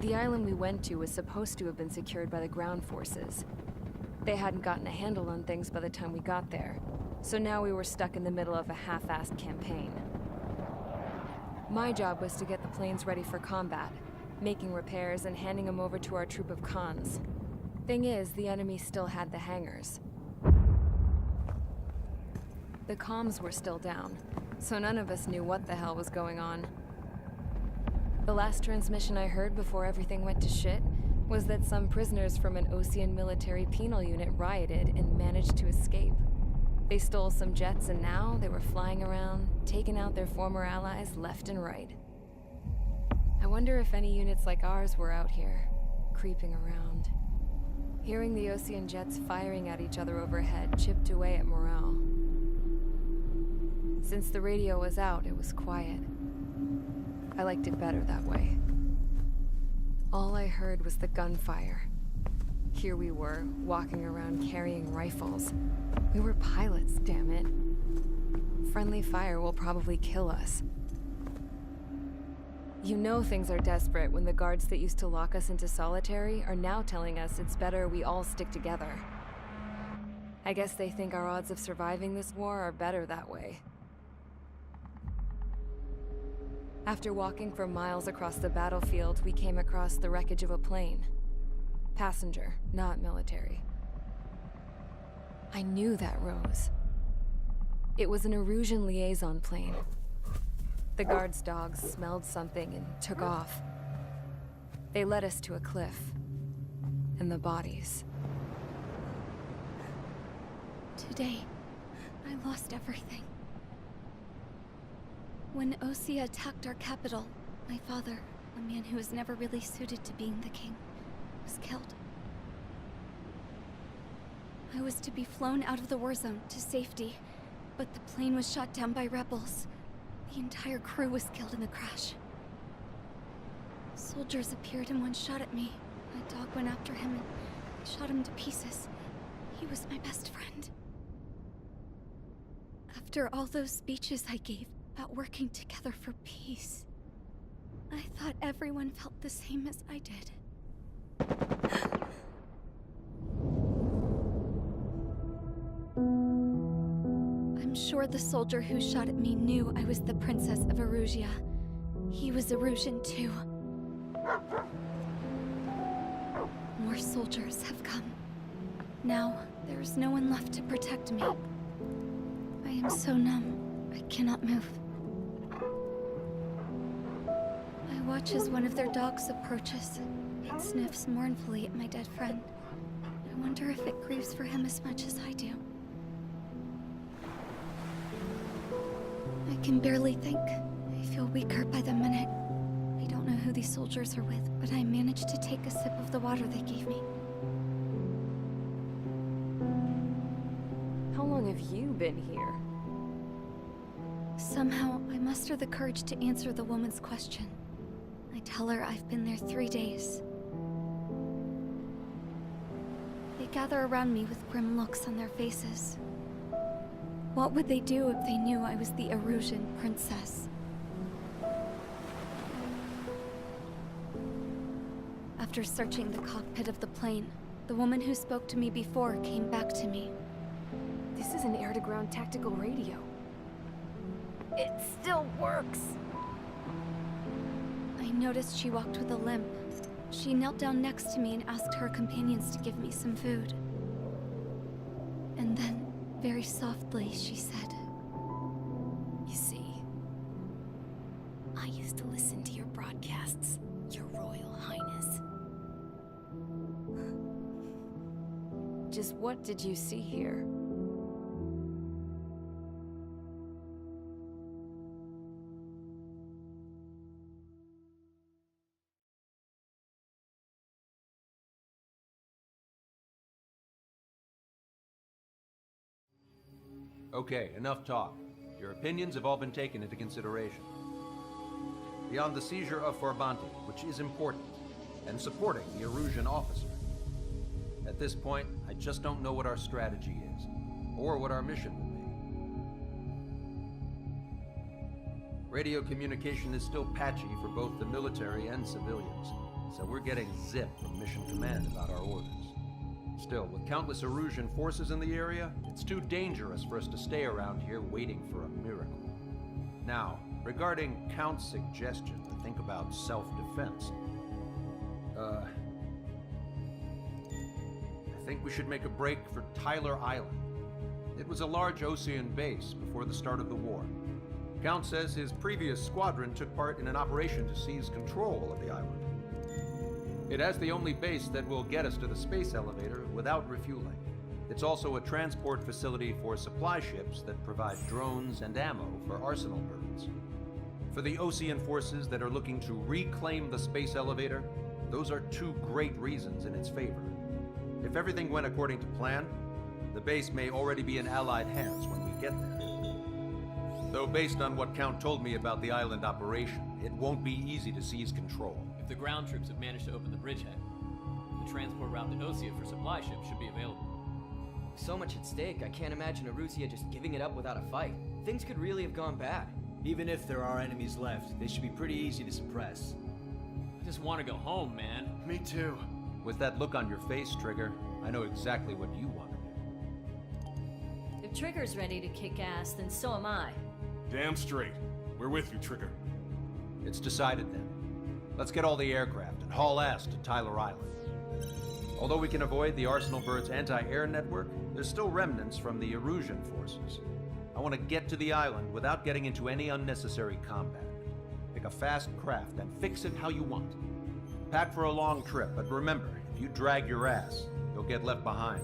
The island we went to was supposed to have been secured by the ground forces. They hadn't gotten a handle on things by the time we got there, so now we were stuck in the middle of a half-assed campaign. My job was to get the planes ready for combat, making repairs and handing them over to our troop of cons. Thing is, the enemy still had the hangars. The comms were still down, so none of us knew what the hell was going on. The last transmission I heard before everything went to shit was that some prisoners from an Osean military penal unit rioted and managed to escape. They stole some jets and now they were flying around, taking out their former allies left and right. I wonder if any units like ours were out here, creeping around. Hearing the Osean jets firing at each other overhead chipped away at morale. Since the radio was out, it was quiet. I liked it better that way. All I heard was the gunfire. Here we were, walking around carrying rifles. We were pilots, damn it. Friendly fire will probably kill us. You know things are desperate when the guards that used to lock us into solitary are now telling us it's better we all stick together. I guess they think our odds of surviving this war are better that way. After walking for miles across the battlefield, we came across the wreckage of a plane. Passenger, not military. I knew that rose. It was an Erusian liaison plane. The guard's dogs smelled something and took off. They led us to a cliff. And the bodies. Today, I lost everything. When Osea attacked our capital, my father, a man who was never really suited to being the king, was killed. I was to be flown out of the war zone to safety, but the plane was shot down by rebels. The entire crew was killed in the crash. Soldiers appeared and one shot at me. My dog went after him and shot him to pieces. He was my best friend. After all those speeches I gave about working together for peace, I thought everyone felt the same as I did. I'm sure the soldier who shot at me knew I was the Princess of Erusia. He was Erusian too. More soldiers have come. Now, there is no one left to protect me. I am so numb, I cannot move. I watch as one of their dogs approaches. It sniffs mournfully at my dead friend. I wonder if it grieves for him as much as I do. I can barely think. I feel weaker by the minute. I don't know who these soldiers are with, but I managed to take a sip of the water they gave me. How long have you been here? Somehow, I muster the courage to answer the woman's question. I tell her I've been there 3 days. They gather around me with grim looks on their faces. What would they do if they knew I was the Erusian princess? After searching the cockpit of the plane, the woman who spoke to me before came back to me. This is an air-to-ground tactical radio. It still works! I noticed she walked with a limp. She knelt down next to me and asked her companions to give me some food. And then, very softly, she said, You see, I used to listen to your broadcasts, Your Royal Highness. Just what did you see here? Okay, enough talk. Your opinions have all been taken into consideration. Beyond the seizure of Forbanti, which is important, and supporting the Erusian officer. At this point, I just don't know what our strategy is, or what our mission will be. Radio communication is still patchy for both the military and civilians, so we're getting zip from Mission Command about our orders. Still, with countless Erusian forces in the area, it's too dangerous for us to stay around here waiting for a miracle. Now, regarding Count's suggestion to think about self-defense, I think we should make a break for Tyler Island. It was a large Osean base before the start of the war. Count says his previous squadron took part in an operation to seize control of the island. It has the only base that will get us to the space elevator without refueling. It's also a transport facility for supply ships that provide drones and ammo for arsenal birds. For the Osean forces that are looking to reclaim the space elevator, those are two great reasons in its favor. If everything went according to plan, the base may already be in Allied hands when we get there. Though based on what Count told me about the island operation, it won't be easy to seize control. If the ground troops have managed to open the bridgehead, the transport route to Osea for supply ships should be available. So much at stake, I can't imagine Erusia just giving it up without a fight. Things could really have gone bad. Even if there are enemies left, they should be pretty easy to suppress. I just want to go home, man. Me too. With that look on your face, Trigger, I know exactly what you want to do. If Trigger's ready to kick ass, then so am I. Damn straight. We're with you, Trigger. It's decided then. Let's get all the aircraft and haul ass to Tyler Island. Although we can avoid the Arsenal Bird's anti-air network, there's still remnants from the Erusian forces. I want to get to the island without getting into any unnecessary combat. Pick a fast craft and fix it how you want. Pack for a long trip, but remember, if you drag your ass, you'll get left behind.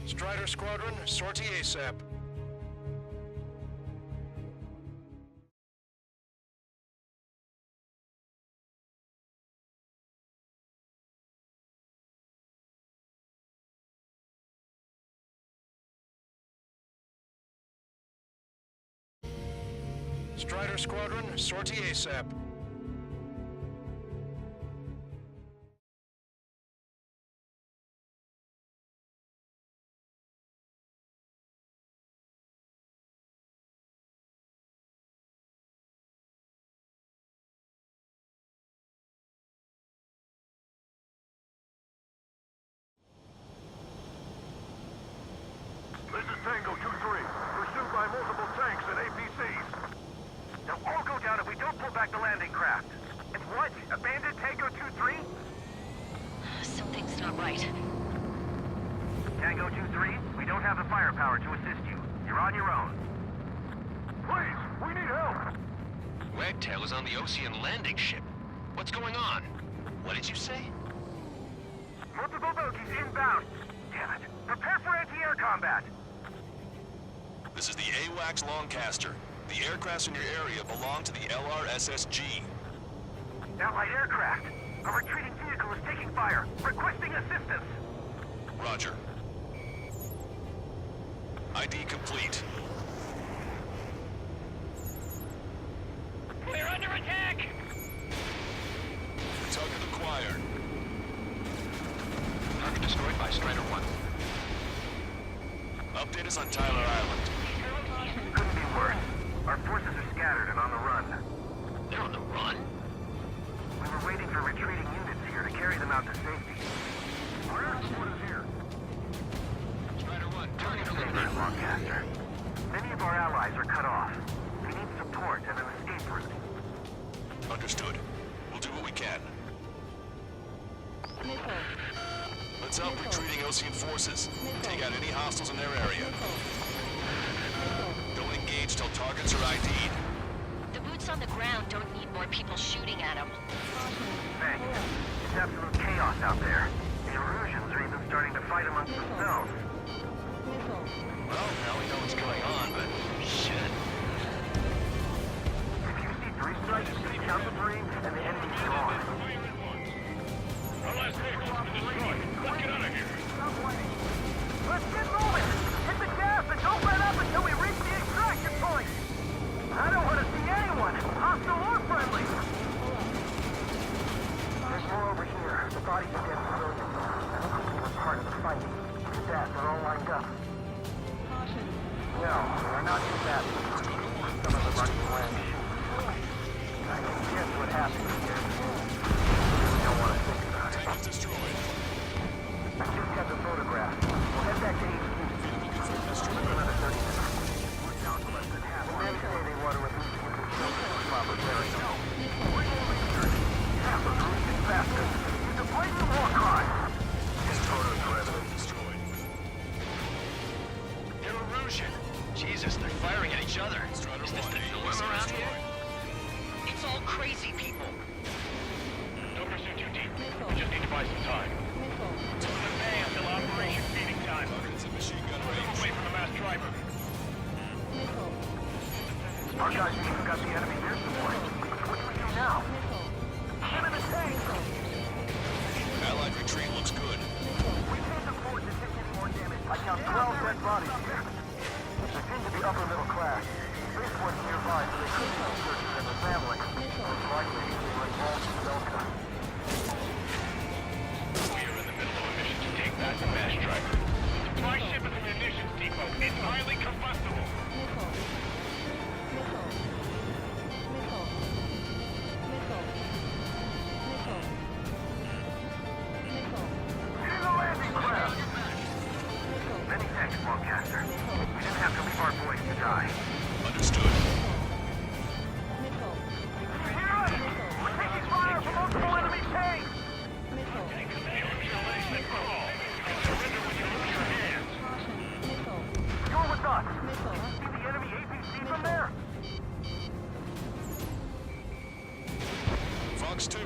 Strider Squadron, sortie ASAP. Strider Squadron, sortie ASAP. This is Tango 2-3, pursued by multiple tanks and APCs. They'll all go down if we don't pull back the landing craft. And what? Abandoned Tango 2-3? Something's not right. Tango 2-3, we don't have the firepower to assist you. You're on your own. Please, we need help! Wagtail is on the Osean landing ship. What's going on? What did you say? Multiple bogies inbound. Damn it. Prepare for anti-air combat. This is the AWACS Longcaster. The aircrafts in your area belong to the LRSSG. Allied aircraft. A retreating vehicle is taking fire. Requesting assistance. Roger. ID complete. We're under attack! Target acquired. Target destroyed by Strider 1. Update us on Tyler Island. Couldn't be worse. Our forces are scattered and on the run. They're on the run? We were waiting for retreating units here to carry them out to safety. Our air support is here. Strider 1, target Stay eliminated. there, Longcaster. Many of our allies are cut off. We need support and an escape route. Understood. We'll do what we can. Let's help retreating Osean forces. Take out any hostiles in their area. Don't engage till targets are ID'd. The boots on the ground don't need more people shooting at them. Meg, it's absolute chaos out there. The Erusians are even starting to fight amongst themselves. Well, now we know what's going on, but shit. If you see 3 strikes, count the 3, and the enemy's gone. Our last vehicle's been destroyed. Let's get out of here. Let's get moving! Hit the gas and don't let up until we reach the extraction point! I don't want to see anyone, hostile or friendly! There's more over here. The bodies are dead civilians. I don't think they were part of the fight. The stats are all lined up. No, they're not too bad. Some of them aren't even wearing shoes. I can guess what happened here. I don't want to think about it. Tank is destroyed. I just got the photograph. We'll head back to HQ. Another 30 minutes. We're down to less than half. The men say they want to at least get the children to proper burial. Half of the Russian bastards. It's a blatant war crime. This photo's for evidence. Destroyed. They're Erusian. Jesus, they're firing at each other. Is this the norm around here? It's all crazy people. Don't pursue too deep. We just need to buy some time. It's on the bay until operation feeding time. Targets in machine gun Move range. away from the mass driver. Our guys even got the enemy air support. What do we do now? Get in the tank! Allied retreat looks good. We can't afford to take any more damage. I count 12 dead bodies here. They seem to be upper middle class. Spaceport's nearby, so they could be insurgents and their family. Most likely, they were involved in Delta. We are in the middle of a mission to take back the mass driver. The supply ship at the munitions depot is highly combustible. Getting the landing craft! Many thanks, Lancaster. We didn't have to leave our boys to die. Understood. Hear us! We're taking fire from multiple enemy tanks! Surrender when you lose your hands. You're with us! See the enemy APC from there? Fox 2.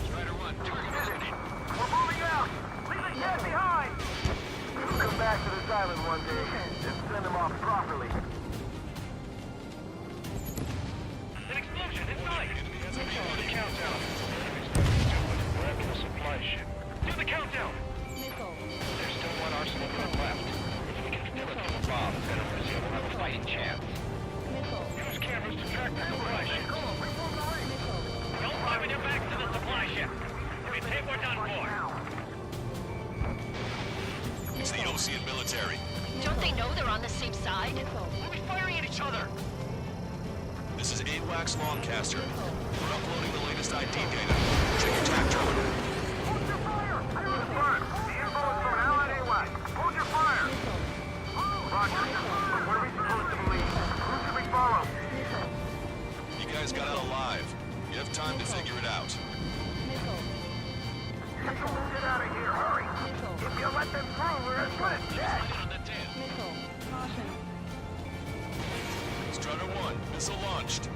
Strider 1, target eliminated. We're moving out! Leaving dead behind! We'll come back to this island one day and send them off properly. An explosion inside! Do the countdown. We're after the supply ship. Do the countdown! There's still one arsenal gun left. If we can steal it from the bomb, then Russia will have a fighting chance. Use cameras to track the supply ship. Don't fly with your backs to the supply ship. If you take what's on board. It's the Ocean military. Don't they know they're on the same side? Why are we firing at each other? This is AWACS Lancaster. We're uploading the latest ID data. Check your TAC terminal. Hold your fire! Confirmed. The info is from Allied AWAC. Hold your fire! Roger. But what are we supposed to believe? Who should we follow? You guys got out alive. You have time to figure it out. Get out of here, hurry! If you let them through, we're as good as dead! Strider 1, missile launched.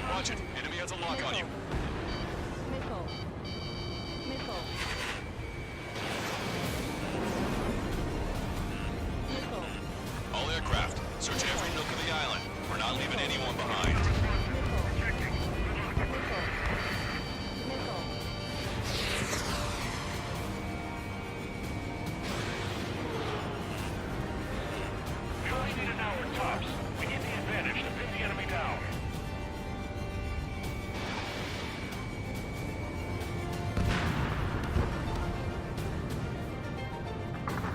Watch it. Enemy has a lock on you. All aircraft, search every nook of the island. We're not leaving anyone behind. We only need an hour tops. We need the advantage to pin the enemy down.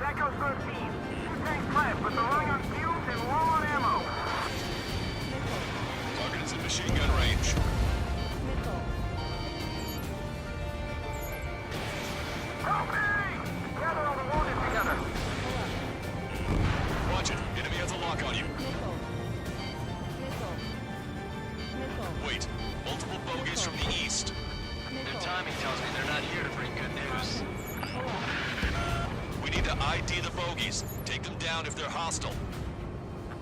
That goes 13. 2 tanks left, but they're running on fumes and low on ammo. Target is in machine gun range. Help me! Gather all the wounded together. Watch it. Enemy has a lock on you. Wait. Multiple bogeys from the east. Their timing tells me they're not here to bring good news. We need to ID the bogies. Take them down if they're hostile.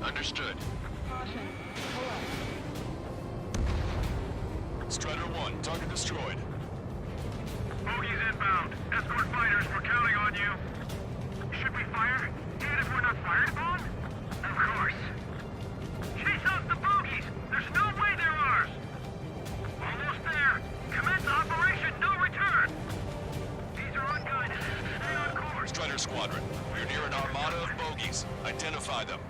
Understood. Strider 1, target destroyed. Bogies inbound. Escort fighters, we're counting on you. Should we fire? Even if we're not fired upon? Of course. Chase out the bogies! There's no way they're ours! Almost there! Commence operation, no return! These are unguided. Stay on course. Strider Squadron, we're near an armada of bogies. Identify them.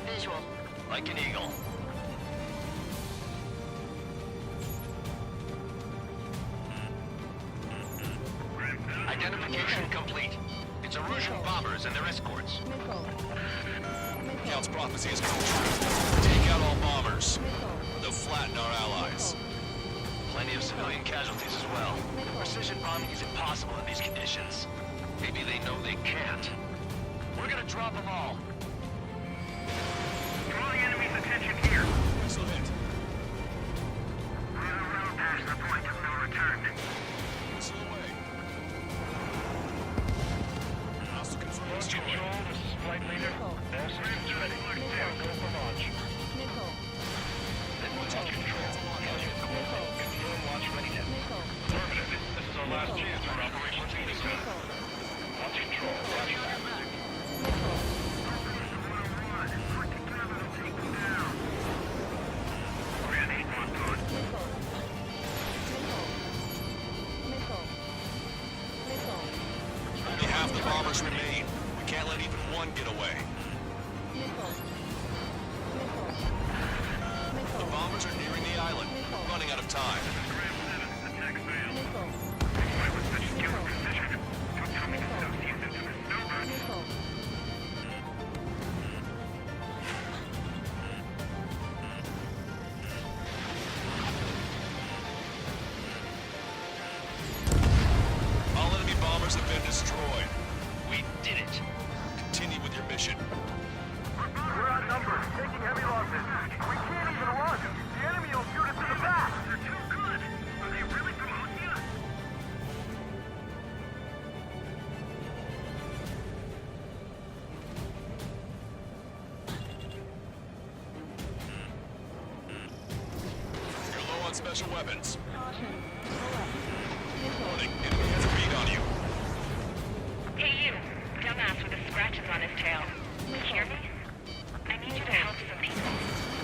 Visual. Like an eagle. Identification complete. It's Erusian bombers and their escorts. Count's prophecy is come true. Take out all bombers. They'll flatten our allies. Plenty of civilian casualties as well. Precision bombing is impossible in these conditions. Maybe they know they can't. We're gonna drop them all. Draw the enemy's attention here. Missile hit. We're on the road past the point of no return. Missile away. Hostile confirmed Launch destroyed. control, this is flight leader. All systems ready. Now go for launch. Launch control. Confirm launch readiness. Affirmative. This is our last chance for Operation Phoenix. Launch control. Roger that. Only half the bombers remain. We can't let even one get away. The bombers are nearing the island. Running out of time. All enemy bombers have been destroyed. We did it. Continue with your mission. We're outnumbered, taking heavy losses. We can't even run. The enemy will shoot us in the back. They're too good. Are they really from Osea? You're low on special weapons. Warning, enemy has a beat on you. Hey you, dumbass with the scratches on his tail. You hear me? I need you to help some people.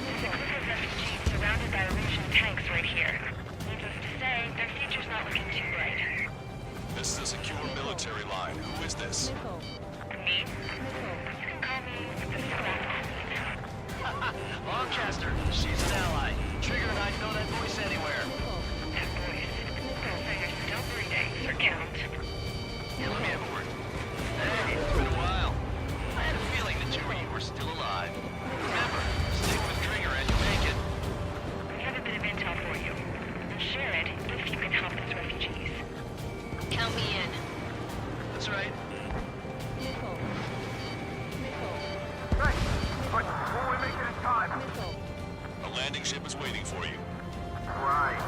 There's a group of refugees surrounded by Erusian tanks right here. Needless to say, their future's not looking too bright. This is a secure military line. Who is this? Me? You can call me the Scrap Queen. Lancaster, she's an ally. Trigger and I know that voice anywhere. That voice. So you're still breathing. For count. Yeah, let me have a word. Hey, it's been a while. I had a feeling the two of you were still alive. Remember, stick with Trigger and you'll make it. We have a bit of intel for you. We'll share it if you can help us refugees. Count me in. That's right. Thanks. But will we make it in time? A landing ship is waiting for you. Right.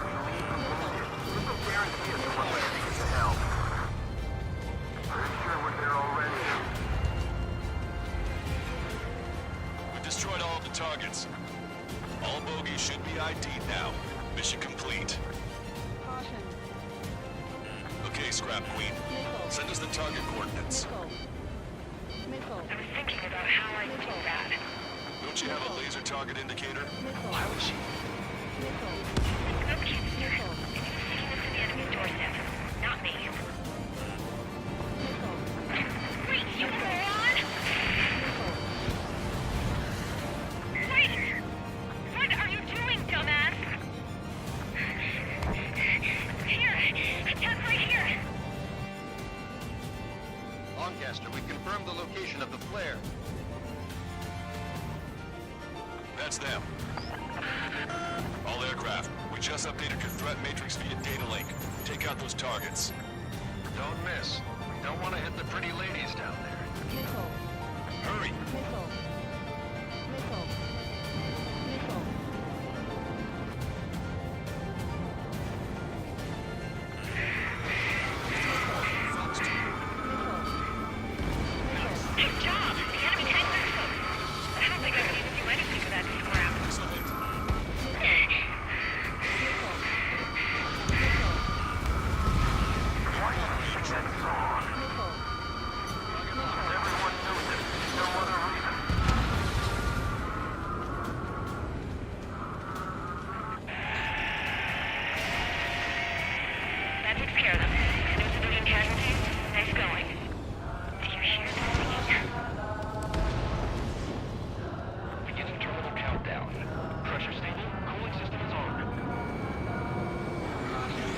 There's no guarantee as to what landing is to hell. Pretty sure we're there already. We destroyed all of the targets. All bogies should be ID'd now. Mission complete. Okay, Scrap Queen. Send us the target coordinates. I was thinking about how I do that. Don't you have a laser target indicator? Why would she? No, Kingster. It's the the enemy's doorstep, not me. Wait, you moron! Wait! What are you doing, dumbass? Here! Attack right here! Lancaster, we confirmed the location of the flare. That's them. All aircraft, we just updated your threat matrix via data link. Take out those targets. Don't miss. We don't want to hit the pretty ladies down there. Hurry! takes care of them. No civilian casualties? Nice going. Do you hear the scene? Beginning terminal countdown. Pressure stable, cooling system is on.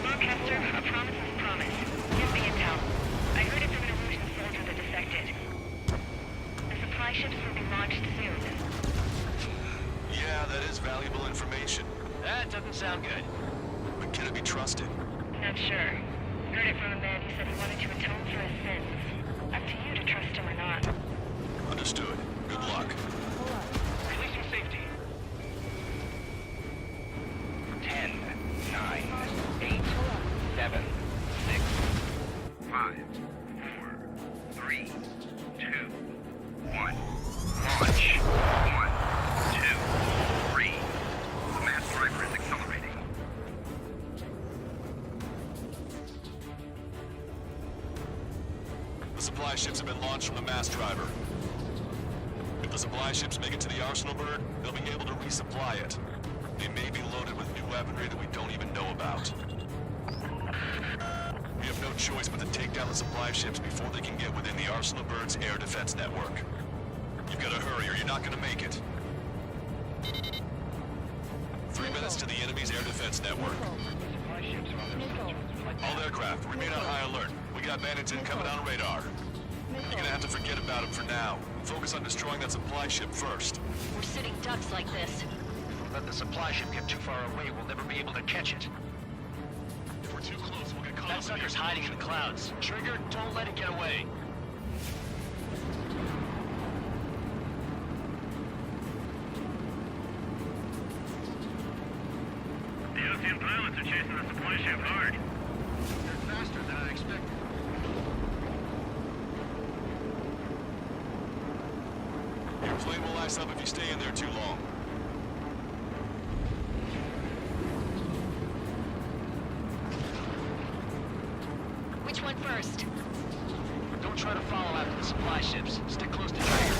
Broadcaster, a promise is a promise. Here's the intel. I heard it from an illusion soldier that defected. The supply ships will be launched soon. Yeah, that is valuable information. That doesn't sound good. But can it be trusted? Not sure. Heard it from a man who said he wanted to atone for his sins. Up to you to trust him or not. Understood. Good luck. Releasing safety. 10, 9, 8, 7, 6, 5, 4, 3, 2, 1. Launch. 1, 2, 3. The mass driver is accelerating. The supply ships have been launched from the mass driver. If the supply ships make it to the arsenal bird, they'll be able to resupply it. They may be loaded with new weaponry that we don't even know about. We have no choice but to take down the supply ships before they can get within the arsenal bird's air defense network. You've got to hurry or you're not going to make it. 3 minutes to the enemy's air defense network. Supply ships are on their schedule. All aircraft, remain on high alert. We got bandits incoming on radar. You're gonna have to forget about them for now. Focus on destroying that supply ship first. We're sitting ducks like this. If we let the supply ship get too far away, we'll never be able to catch it. If we're too close, we'll get caught That sucker's hiding in the clouds. Trigger, don't let it get away. The Ocean pilots are chasing the supply ship hard. They're faster than I expected. Your plane will ice up if you stay in there too long. Which one first? Don't try to follow after the supply ships. Stick close to Trigger.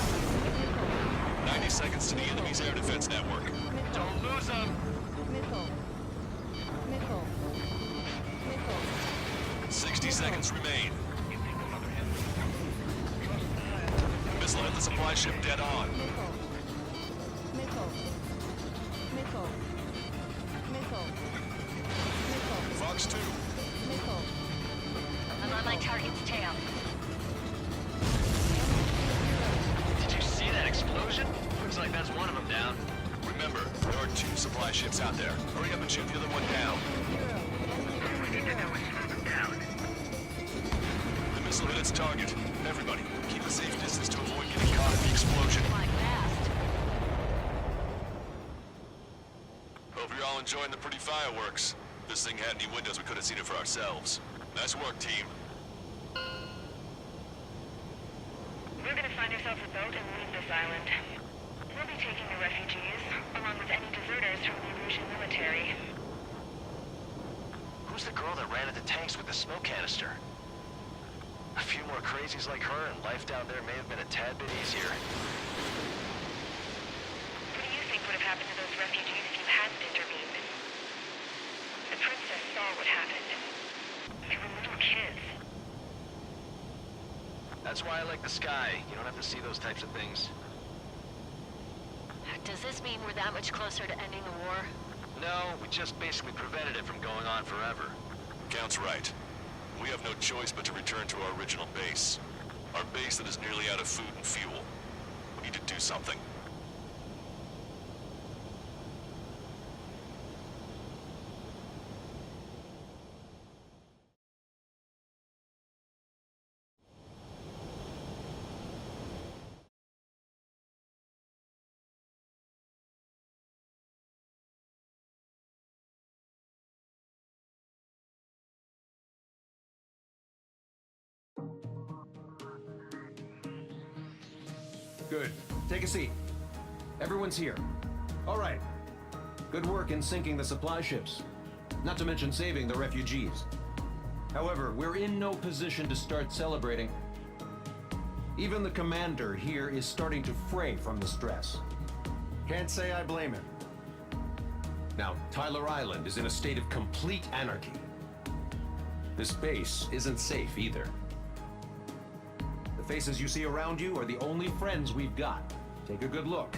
90 seconds to the enemy's air defense network. Don't lose them. 60 seconds remain. Missile hit the supply ship dead on. Fox 2. I'm on my target's tail. Did you see that explosion? Looks like that's one of them down. Remember, there are 2 supply ships out there. Hurry up and shoot the other one down. We need to know when to slow them down. The missile hit its target. Everybody, keep a safe distance to avoid getting caught in the explosion. Flying fast. Hope you're all enjoying the pretty fireworks. This thing had any windows, we could have seen it for ourselves. Nice work, team. We're gonna find ourselves a boat and leave this island. We'll be taking the refugees, along with any deserters from the Erusian military. Who's the girl that ran into tanks with the smoke canister? A few more crazies like her, and life down there may have been a tad bit easier. What do you think would have happened to those refugees if you hadn't intervened? The princess saw what happened. They were little kids. That's why I like the sky. You don't have to see those types of things. Does this mean we're that much closer to ending the war? No, we just basically prevented it from going on forever. Count's right. We have no choice but to return to our original base. Our base that is nearly out of food and fuel. We need to do something. Good. Take a seat. Everyone's here. All right. Good work in sinking the supply ships. Not to mention saving the refugees. However, we're in no position to start celebrating. Even the commander here is starting to fray from the stress. Can't say I blame him. Now, Tyler Island is in a state of complete anarchy. This base isn't safe either. The faces you see around you are the only friends we've got. Take a good look.